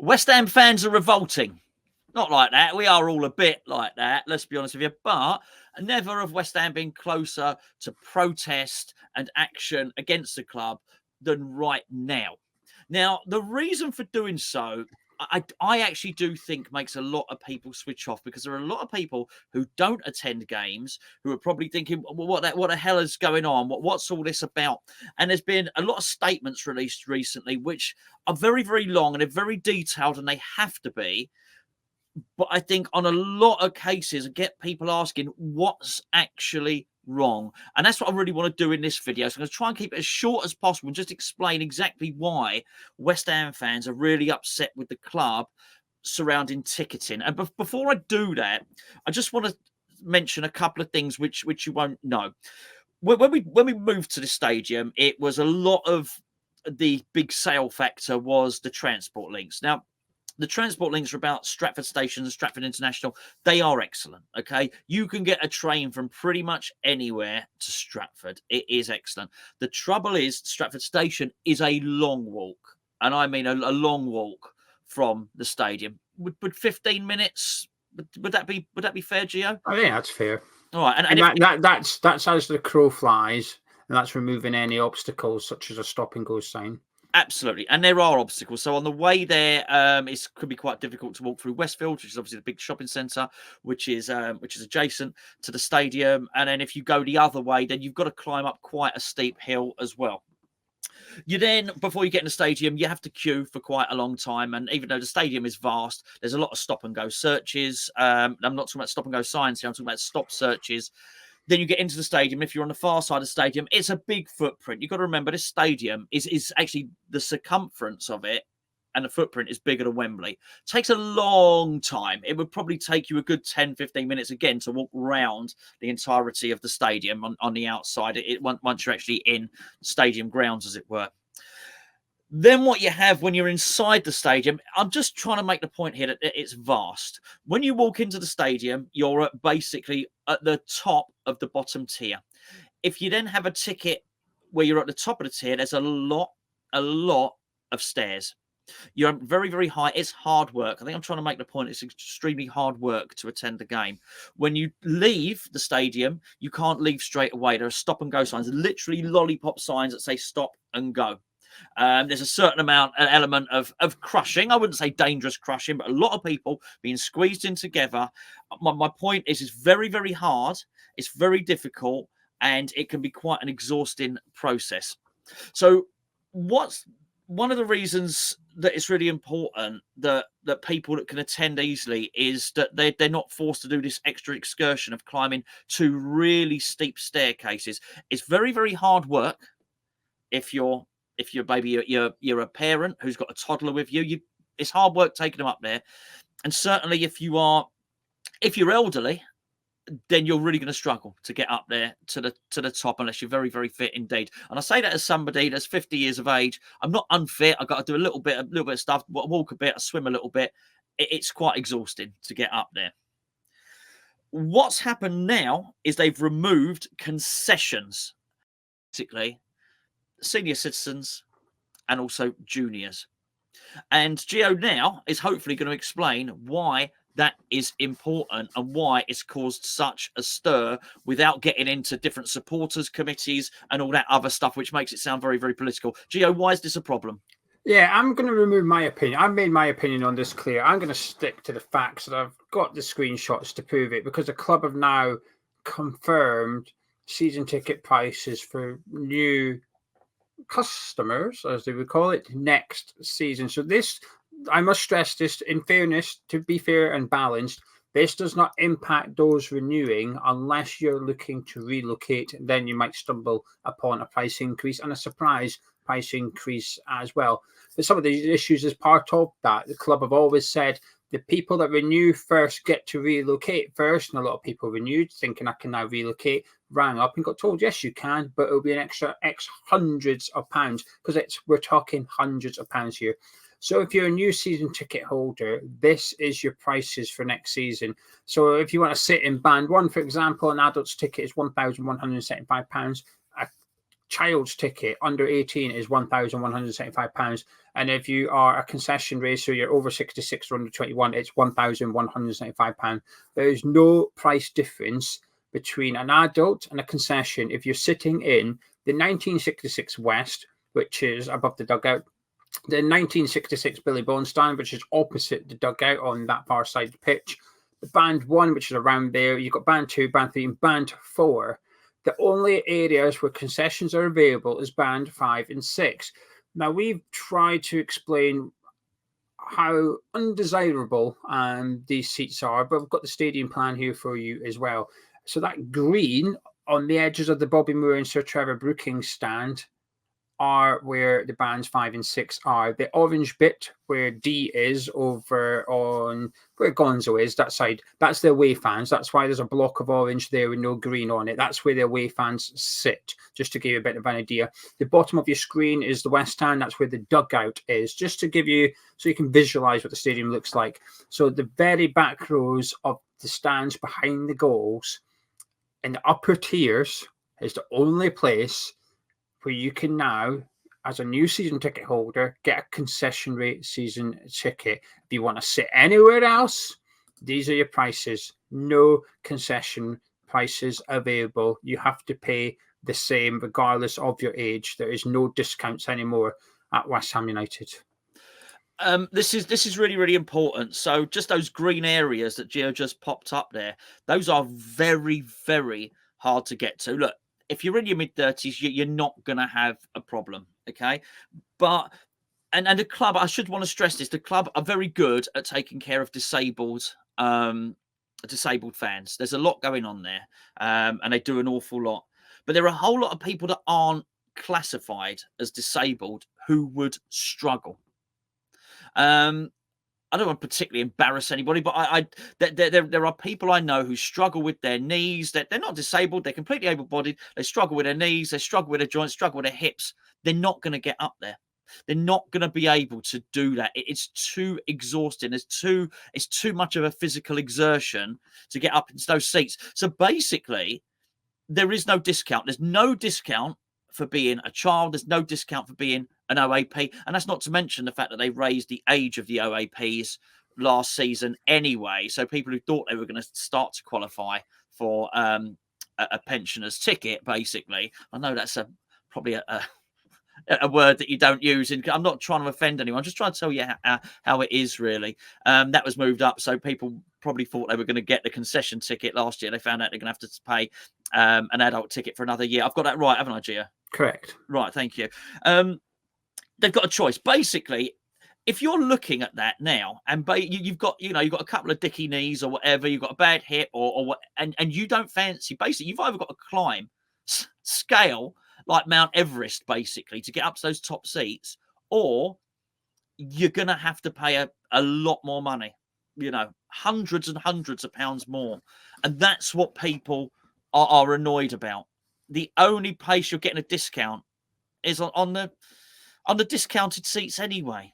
West Ham fans are revolting. Not like that. We are all a bit like that, let's be honest with you. But never have West Ham been closer to protest and action against the club than right now. Now, the reason for doing so, I actually do think makes a lot of people switch off, because there are a lot of people who don't attend games who are probably thinking, well, what the hell is going on? What's all this about? And there's been a lot of statements released recently which are very, very long and they're very detailed, and they have to be. But I think on a lot of cases, I get people asking what's actually wrong. And that's what I really want to do in this video. So I'm going to try and keep it as short as possible and just explain exactly why West Ham fans are really upset with the club surrounding ticketing. And before I do that, I just want to mention a couple of things which you won't know. When we moved to the stadium, it was a lot of the big sale factor was the transport links. Now, the transport links are about Stratford Station and Stratford International. They are excellent, okay? You can get a train from pretty much anywhere to Stratford. It is excellent. The trouble is Stratford Station is a long walk, and I mean a long walk from the stadium. Would 15 minutes, would that be fair, Geo? I think that's fair. All right. And that's as the crow flies, and that's removing any obstacles such as a stop and go sign. Absolutely. And there are obstacles. So on the way there, it could be quite difficult to walk through Westfield, which is obviously the big shopping centre, which is adjacent to the stadium. And then if you go the other way, then you've got to climb up quite a steep hill as well. You then, before you get in the stadium, you have to queue for quite a long time. And even though the stadium is vast, there's a lot of stop and go searches. I'm not talking about stop and go signs here. I'm talking about stop searches. Then you get into the stadium. If you're on the far side of the stadium, it's a big footprint. You've got to remember this stadium is actually the circumference of it, and the footprint is bigger than Wembley. It takes a long time. It would probably take you a good 10, 15 minutes again to walk around the entirety of the stadium on the outside, once you're actually in stadium grounds, as it were. Then what you have when you're inside the stadium, I'm just trying to make the point here that it's vast. When you walk into the stadium, you're basically at the top of the bottom tier. If you then have a ticket where you're at the top of the tier, there's a lot of stairs. You're very, very high. It's hard work. I think I'm trying to make the point. It's extremely hard work to attend the game. When you leave the stadium, you can't leave straight away. There are stop and go signs, literally lollipop signs that say stop and go. There's a certain element of crushing. I wouldn't say dangerous crushing, but a lot of people being squeezed in together. My point is, it's very, very hard. It's very difficult, and it can be quite an exhausting process. So what's one of the reasons that it's really important that people that can attend easily is that they're not forced to do this extra excursion of climbing 2 really steep staircases. It's very, very hard work if you're a parent who's got a toddler with you. It's hard work taking them up there. And certainly if you're elderly, then you're really going to struggle to get up there to the top unless you're very, very fit indeed. And I say that as somebody that's 50 years of age. I'm not unfit. I've got to do a little bit of stuff, walk a bit, I swim a little bit. It's quite exhausting to get up there. What's happened now is they've removed concessions, basically senior citizens and also juniors. And Geo now is hopefully going to explain why that is important and why it's caused such a stir without getting into different supporters committees and all that other stuff, which makes it sound very, very political. Geo, why is this a problem? Yeah, I'm going to remove my opinion. I've made my opinion on this clear. I'm going to stick to the facts that I've got the screenshots to prove it, because the club have now confirmed season ticket prices for new customers, as they would call it, next season. So this, I must stress this in fairness, to be fair and balanced, this does not impact those renewing unless you're looking to relocate. Then you might stumble upon a price increase and a surprise price increase as well. But some of these issues as part of that, the club have always said the people that renew first get to relocate first, and a lot of people renewed thinking I can now relocate, rang up and got told yes you can, but it'll be an extra X hundreds of pounds, because we're talking hundreds of pounds here. So if you're a new season ticket holder, this is your prices for next season. So if you want to sit in band 1, for example, an adult's ticket is £1,175. A child's ticket under 18 is £1,175. And if you are a concession racer, you're over 66 or under 21, it's £1,175. There is no price difference between an adult and a concession if you're sitting in the 1966 West, which is above the dugout, the 1966 Billy Bone stand, which is opposite the dugout on that far side of the pitch, the band 1, which is around there, you've got band 2, band 3, and band 4. The only areas where concessions are available is band 5 and 6. Now, we've tried to explain how undesirable these seats are, but we've got the stadium plan here for you as well. So that green on the edges of the Bobby Moore and Sir Trevor Brooking stand are where the bands 5 and 6 are. The orange bit where D is over on where Gonzo is, that side, that's the away fans. That's why there's a block of orange there with no green on it. That's where the away fans sit, just to give you a bit of an idea. The bottom of your screen is the West Stand. That's where the dugout is, just to give you, so you can visualize what the stadium looks like. So the very back rows of the stands behind the goals in the upper tiers is the only place where you can now, as a new season ticket holder, get a concession rate season ticket. If you want to sit anywhere else, these are your prices. No concession prices available. You have to pay the same regardless of your age. There is no discounts anymore at West Ham United. This is really, really important. So just those green areas that Geo just popped up there, those are very, very hard to get to. Look, if you're in your mid-30s, you're not going to have a problem, okay? But, and the club, I should want to stress this, the club are very good at taking care of disabled fans. There's a lot going on there, and they do an awful lot. But there are a whole lot of people that aren't classified as disabled who would struggle. I don't want to particularly embarrass anybody, but there are people I know who struggle with their knees. They're not disabled. They're completely able-bodied. They struggle with their knees. They struggle with their joints, struggle with their hips. They're not going to get up there. They're not going to be able to do that. It's too exhausting. It's too much of a physical exertion to get up into those seats. So basically, there is no discount. There's no discount for being a child. There's no discount for being an OAP. And that's not to mention the fact that they raised the age of the OAPs last season anyway. So people who thought they were going to start to qualify for a pensioner's ticket, basically. I know that's probably a word that you don't use. I'm not trying to offend anyone. I'm just trying to tell you how it is, really. That was moved up. So people probably thought they were going to get the concession ticket last year. They found out they're going to have to pay an adult ticket for another year. I've got that right, haven't I, Gia? Correct. Right, thank you. They've got a choice. Basically, if you're looking at that now, and you've got a couple of dicky knees or whatever, you've got a bad hip or what, and you don't fancy, basically, you've either got to climb, scale like Mount Everest, basically, to get up to those top seats, or you're going to have to pay a lot more money, hundreds and hundreds of pounds more. And that's what people are annoyed about. The only place you're getting a discount is on the discounted seats anyway.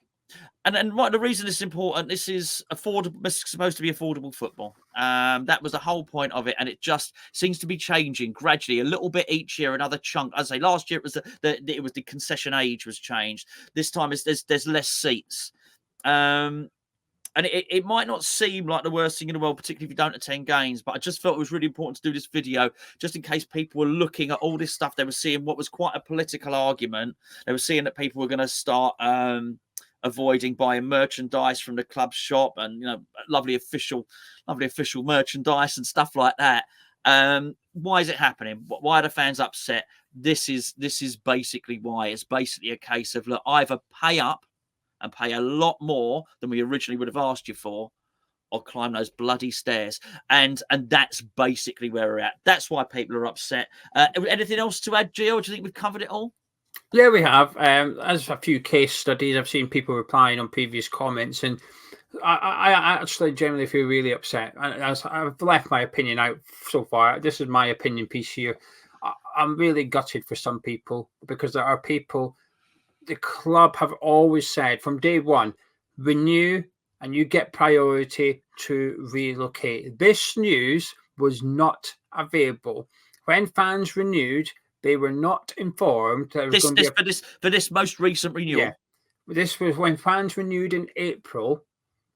And what the reason this is important, this is affordable. This is supposed to be affordable football. That was the whole point of it, and it just seems to be changing gradually, a little bit each year, another chunk. As I say, last year it was the concession age was changed. This time there's less seats, and it might not seem like the worst thing in the world, particularly if you don't attend games. But I just felt it was really important to do this video, just in case people were looking at all this stuff. They were seeing what was quite a political argument. They were seeing that people were going to start avoiding buying merchandise from the club shop, and lovely official merchandise and stuff like that. Why is it happening? Why are the fans upset? This is basically why. It's basically a case of, look, either pay up and pay a lot more than we originally would have asked you for, or climb those bloody stairs. And that's basically where we're at. That's why people are upset. Anything else to add, Gio? Do you think we've covered it all? Yeah, we have. As a few case studies, I've seen people replying on previous comments, and I actually generally feel really upset. I've left my opinion out so far. This is my opinion piece here. I'm really gutted for some people, because there are people, the club have always said from day one, renew and you get priority to relocate. This news was not available. When fans renewed, They were not informed that there was going to be for this most recent renewal. Yeah, this was when fans renewed in April,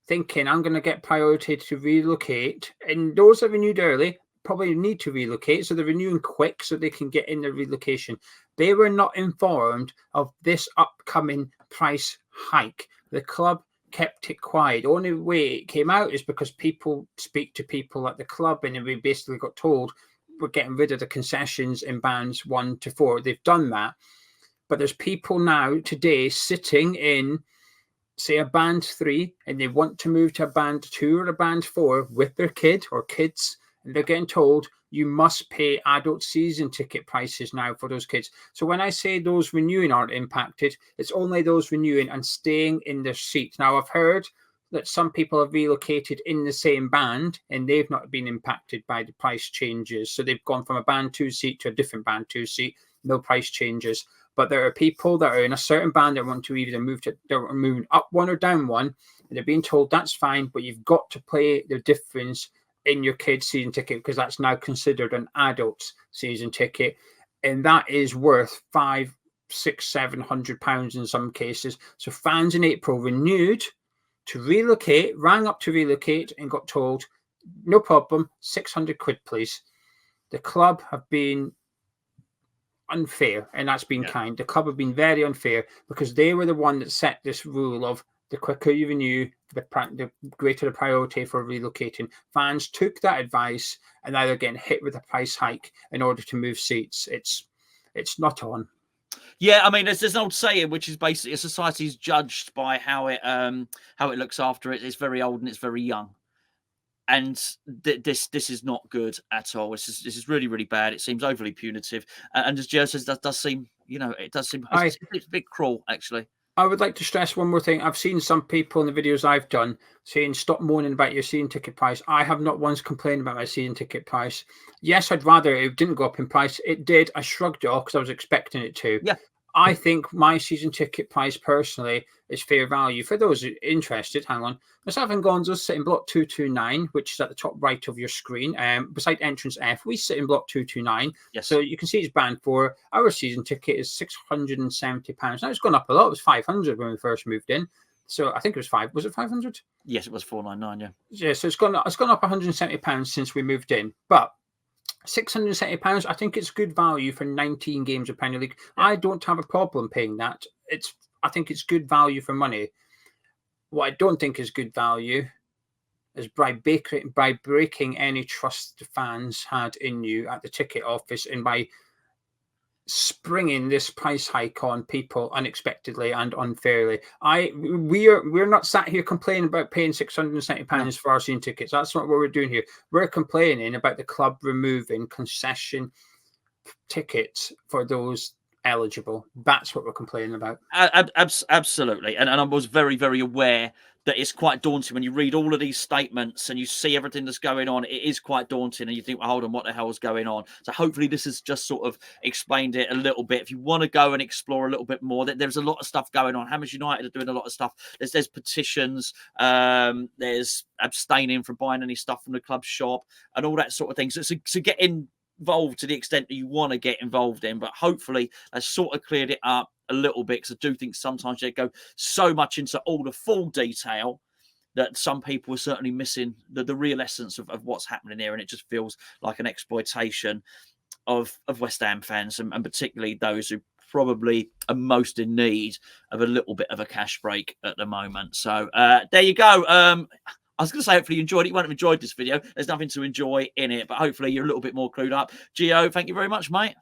thinking I'm going to get priority to relocate, and those that renewed early probably need to relocate, so they're renewing quick so they can get in their relocation. They were not informed of this upcoming price hike. The club kept it quiet. The only way it came out is because people speak to people at the club, and we basically got told we're getting rid of the concessions in bands 1 to 4. They've done that, but there's people now today sitting in, say, a band 3, and they want to move to a band 2 or a band 4 with their kid or kids, and they're getting told you must pay adult season ticket prices now for those kids. So when I say those renewing aren't impacted, it's only those renewing and staying in their seats. Now, I've heard that some people have relocated in the same band and they've not been impacted by the price changes. So they've gone from a band 2 seat to a different band 2 seat, no price changes. But there are people that are in a certain band that want to either move to, they're moving up 1 or down 1, and they're being told that's fine, but you've got to pay the difference in your kid's season ticket, because that's now considered an adult's season ticket, and that is worth £500, £600, £700 in some cases. So fans in April renewed to relocate, rang up to relocate, and got told, no problem, £600 please. The club have been unfair, and that's been kind. The club have been very unfair, because they were the one that set this rule of the quicker you renew, the greater the priority for relocating. Fans took that advice, and now they're getting hit with a price hike in order to move seats. It's not on. Yeah, I mean, there's an old saying which is basically a society is judged by how it looks after it. It's very old and it's very young, and this is not good at all. This is really, really bad. It seems overly punitive, and as Geo says, that does seem, it does seem it's a bit cruel, actually. I would like to stress one more thing. I've seen some people in the videos I've done saying, stop moaning about your season ticket price. I have not once complained about my season ticket price. Yes, I'd rather it didn't go up in price. It did. I shrugged it off because I was expecting it to. Yeah. I think my season ticket price personally is fair value. For those interested, hang on. Myself and Gonzo sit in block 229, which is at the top right of your screen. Beside entrance F, we sit in block 229. Yes. So you can see it's band 4. Our season ticket is £670. Now it's gone up a lot. It was 500 when we first moved in. So I think it was 5. Was it 500? Yes, it was 499. Yeah. Yeah. So it's gone up £170 since we moved in. But £670, I think it's good value for 19 games of Premier League. I don't have a problem paying that. I think it's good value for money. What I don't think is good value is by breaking any trust the fans had in you at the ticket office, and by springing this price hike on people unexpectedly and unfairly. We're not sat here complaining about paying £670 for our season tickets. That's not what we're doing here. We're complaining about the club removing concession tickets for those eligible. That's what we're complaining about. Absolutely. And I was very, very aware that it's quite daunting when you read all of these statements and you see everything that's going on. It is quite daunting, and you think, well, hold on, what the hell is going on? So hopefully this has just sort of explained it a little bit. If you want to go and explore a little bit more, there's a lot of stuff going on. Hammers United are doing a lot of stuff. There's petitions, there's abstaining from buying any stuff from the club shop and all that sort of thing. So get involved to the extent that you want to get involved in, but hopefully that's sort of cleared it up a little bit, because I do think sometimes they go so much into all the full detail that some people are certainly missing the real essence of what's happening here, and it just feels like an exploitation of West Ham fans, and particularly those who probably are most in need of a little bit of a cash break at the moment. So there you go. I was going to say, hopefully you enjoyed it. You won't have enjoyed this video. There's nothing to enjoy in it, but hopefully you're a little bit more clued up. Geo, thank you very much, mate.